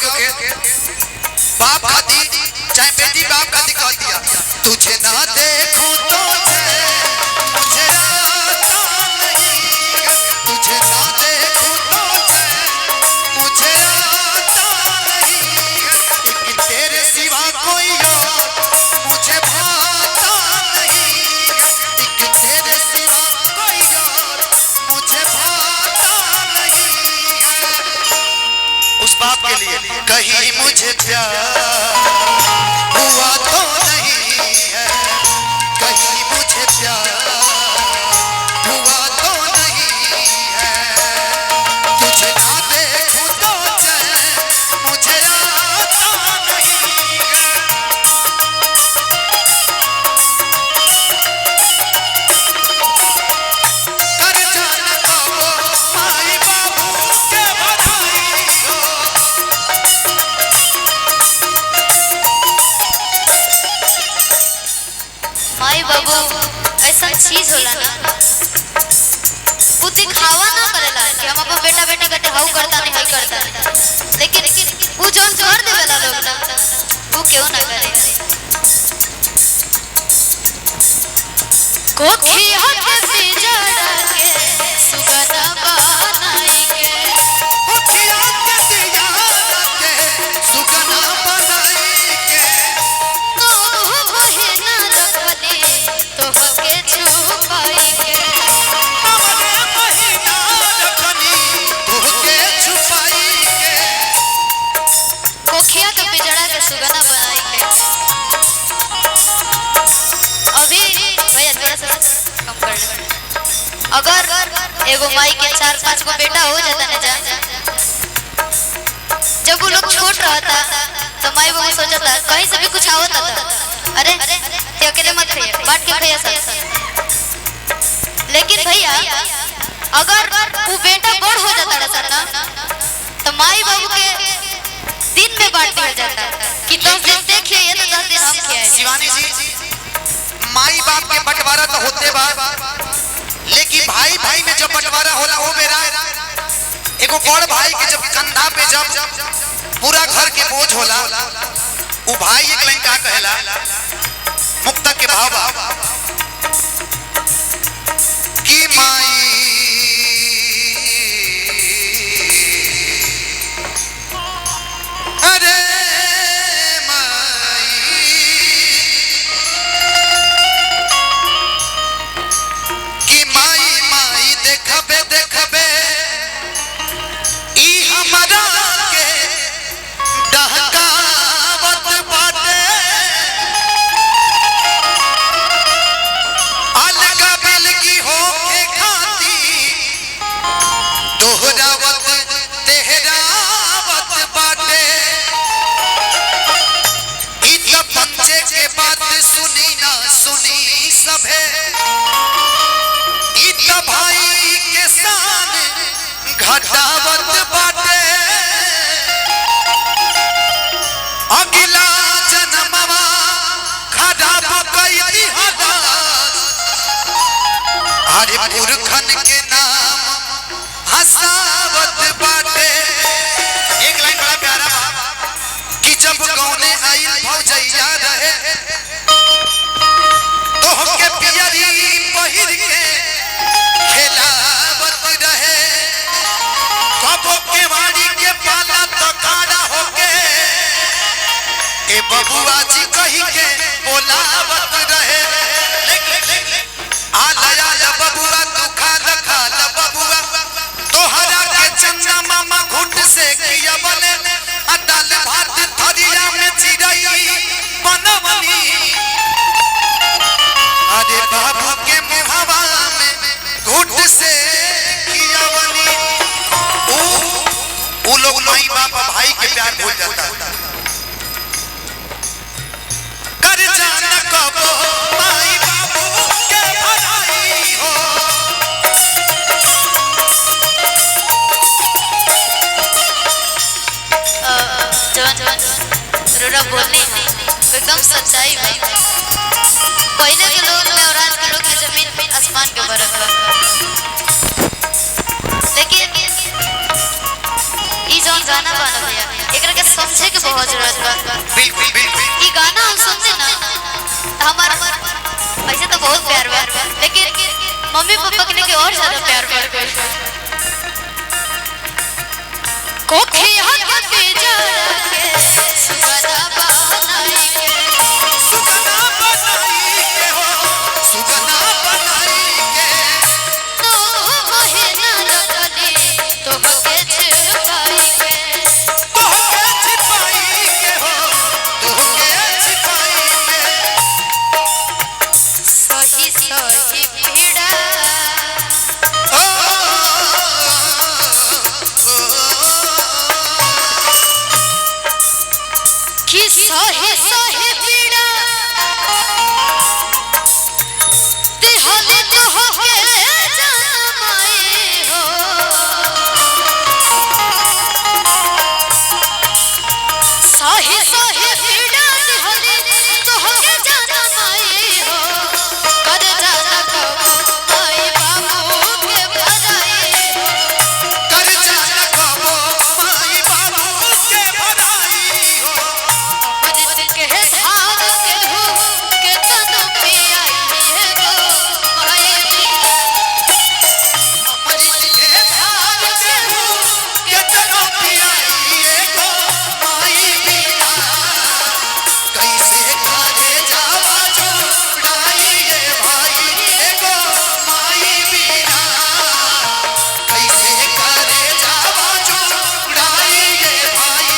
के बाप खाती चाहे बेटी बाप खाती कह दिया तुझे ना देखूं तो मुझे आता नहीं, तुझे ना देखूं तो मुझे आता नहीं, लेकिन तेरे सिवा कोई और मुझे भाता नहीं, लेकिन तेरे सिवा कोई और मुझे भाता नहीं। उस बाप के लिए कहीं मुझे प्यार हुआ तो नहीं है, कहीं मुझे प्यार हुआ तो नहीं है, तुझे ना देखूं तो मुझे आता नहीं है। कर जाना कबो माई बाबू के बधाई हो, माई बाबू ऐसा चीज होला ना वो दिखावा ना करेला कि हम अपन बेटा बेटी कटे हाउ करता नहीं हाई करता नहीं, लेकिन वो जोन कर देवेला लोग ना वो क्यों ना करे। कोखिया के पिजड़ा के सुगना बनाई के, कोठिया के दियारा के सुगना बनाई के, कबहू बहिना रखली तोहके छुपाई के, कमरे महीना रखनी तोहके छुपाई के। कोखिया के पिजड़ा के सुगना बनाई के। अभी भैया थोड़ा सा कम कर ले। अगर एगो माई के 4-5 गो बेटा हो जाता ना जा, जब वो लोग छोट रहता तो माई बाबू सोचता कहीं से भी कुछ आवता था, अरे ते अकेले मत खाइए बांट के खाइए सब। लेकिन भैया अगर वो बेटा बड़ हो जाता ना तो माई बाबू के दिन में बांट दिया जाता कि 10 दिन देखिए ये तो 10 दिन हम खियाए। शिवानी जी, माई बाप के बंटवारा तो होते बा, लेकिन भाई भाई में जब बंटवारा होला वो मेरा एगो बड़ भाई के जब कंधा पे जब पूरा घर के बोझ होला, वो भाई एक लाइन का कहला मुक्ता के भाव कि माई अरे माई कि माई माई देखबे देखबे ई हमरा के डहकावत बाटे, अलगा बिलगी होके खाती दोहरावत तेहरावत बाटे, ई त पंजे के बात सुनी ना सुनी सभे, ई त भाई के शान घटावत बाटे, अगला जन्मवा खराब कई दिहला अरे पुरखन के नाम हसावत बाटे। एक लाइन बड़ा प्यारा बा कि जब गौने आई भौजैया रहे तो हमके पियरी पहिर के खेलावत रहे, कबो के वाड़ी के पाला तो खड़ा होके ए बबुआ जी कही के बोलावत रहे, आला आला बबुआ तू खाला खाला बबुआ तोहरा के चंदा मामा घुट से किया बने, दाल भात थरिया में चिड़ई बनवनी, अरे बाबू के मुहवा में घुट से किया बनी। वो लोग माई बाप भाई के प्यार भूल जाता। कर जाना कबो माई बाबू के भलाई हो, जवान जवान रोड़ा बोलनी एकदम सच्चाई बा। पहले के लोग में और आज के लोग में जमीन आसमान के फर्क बा। लेकिन ई जौन गाना बना भैया एकरा के बहुत जरूरत बा। बिल्कुल बिल्कुल ये गाना हम सुनते ना तो हमारा ऐसे तो बहुत प्यार बा, लेकिन मम्मी पापा के लिए और ज्यादा प्यार बा। कोठी हाथ पे जड़ा के सुगना बनाई के, सुगना बनाई के हो, सुगना बनाई के तो महीना रखली तो के छिपाई के, तो के छिपाई के हो, तो के छिपाई के सही सही पीड़ा कि सही सही पीड़ा दिहले तो के जमाई हो, सही सही पीड़ा दिहले तो के जमाई हो, कर जाना कबो आई बाबू के भराई हो, कर जाना कबो माई बाबू के भराई हो, अमृत के धार के हो के तन पियाई है गो माई बिना, अमृत के धार के हो केतना पियाई गो माई बिना, कैसे करे जावा छुड़ाई रे भाई गो माई बिना, कैसे करे जावा छुड़ाई रे भाई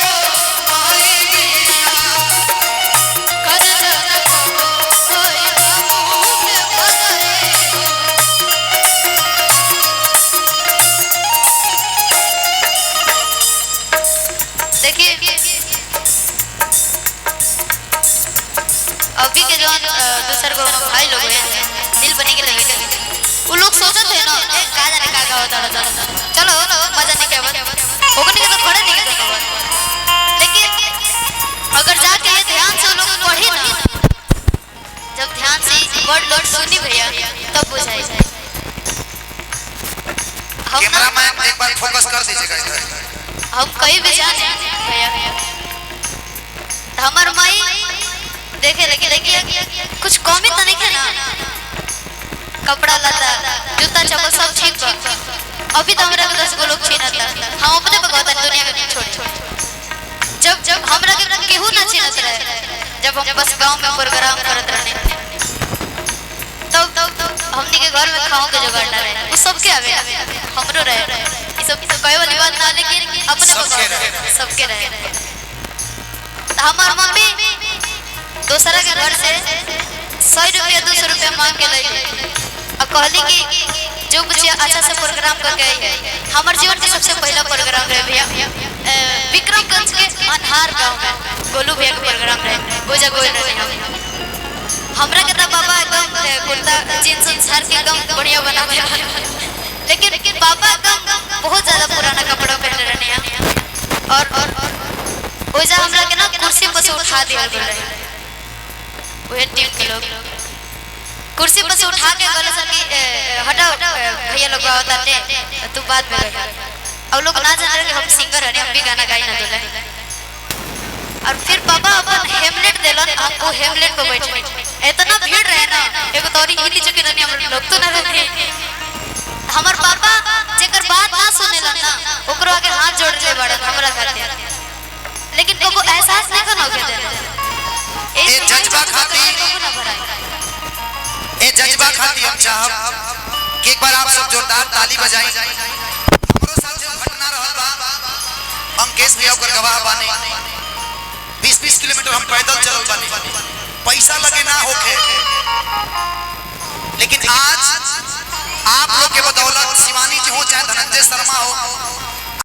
गो माई बिना। कर जाना कबो आई बाबू के भराई हो। देखिए अभी के जो दूसर को भाई लोग हैं दिल बने के लगे वो लोग सोचते हैं ना का जाने का होता रहता, चलो मजा नहीं क्या बात होगने के तो खड़े नहीं के बात, लेकिन अगर जाके ये ध्यान से लोग पढ़ी ना, जब ध्यान से वर्ड लोड सुनी भैया तब बुझाई जाए। हम ना कैमरामैन एक बार फोकस कर दीजिएगा इधर। हम कहीं भी जाने भैया हमार माई देखे देखिए कुछ कमी तो नहीं है ना, कपड़ा लता जूता चप्पल सब ठीक बा, अभी तो हमरा 10 गो लोग छीनता, हम अपने बगौता दुनिया के छोड़ जब हमरा के केहू ना छीनत रहे, जब हम बस गांव में प्रोग्राम करत रहे तब हमनी के घर में खाओ के जुगाड़ ना रहे, वो सबके आवे हमरो रहे, ई सब कहे वाली बात ना, लेकिन अपने बगौता सबके रहे। हमार मम्मी दूसरा के घर से 100 रुपया 200 रुपया मांग के लाई और कहली कि जो कुछ अच्छा से प्रोग्राम करके आई है। हमारे जीवन के सबसे पहला प्रोग्राम रहे भैया विक्रमगंज के अनहार गांव में गोलू भैया का प्रोग्राम रहे, गोजा गोल रहे हमरा के पापा एकदम कुर्ता जींस झाड़ के एकदम बढ़िया बना के, लेकिन पापा एकदम बहुत ज्यादा पुराना कपड़ा पहन रहे हैं और ओजा हमरा के ना कुर्सी पर से उठा दिया गया, वो टीम के लोग कुर्सी पर से उठा के गले से कि हटाओ भैया लोग बताते तू बात में रह, और लोग ना जान रहे कि हम सिंगर हैं, हम भी गाना गाई ना देला, और फिर पापा अपन हेमलेट देलन, हम वो हेमलेट पे बैठे, इतना भीड़ रहे ना एगो तोरी हिली चुकी नहीं, हम लोग तो ना रहे। हमार पापा जेकर बात ना सुनेला ना ओकरो आगे हाथ जोड़ ले बड़ा हमरा खातिर, लेकिन को एहसास नहीं करना के दे ए जज्बा खाती हम चाहब कि एक बार आप सब जोरदार ताली बजाएं। हमरो साथ जो घटना रहल बा अंकेश भैया ओकर गवाह बानी, 20-20 किलोमीटर हम पैदल चलल बानी, पैसा लगे ना होके, लेकिन आज आप लोग के बदौलत शिवानी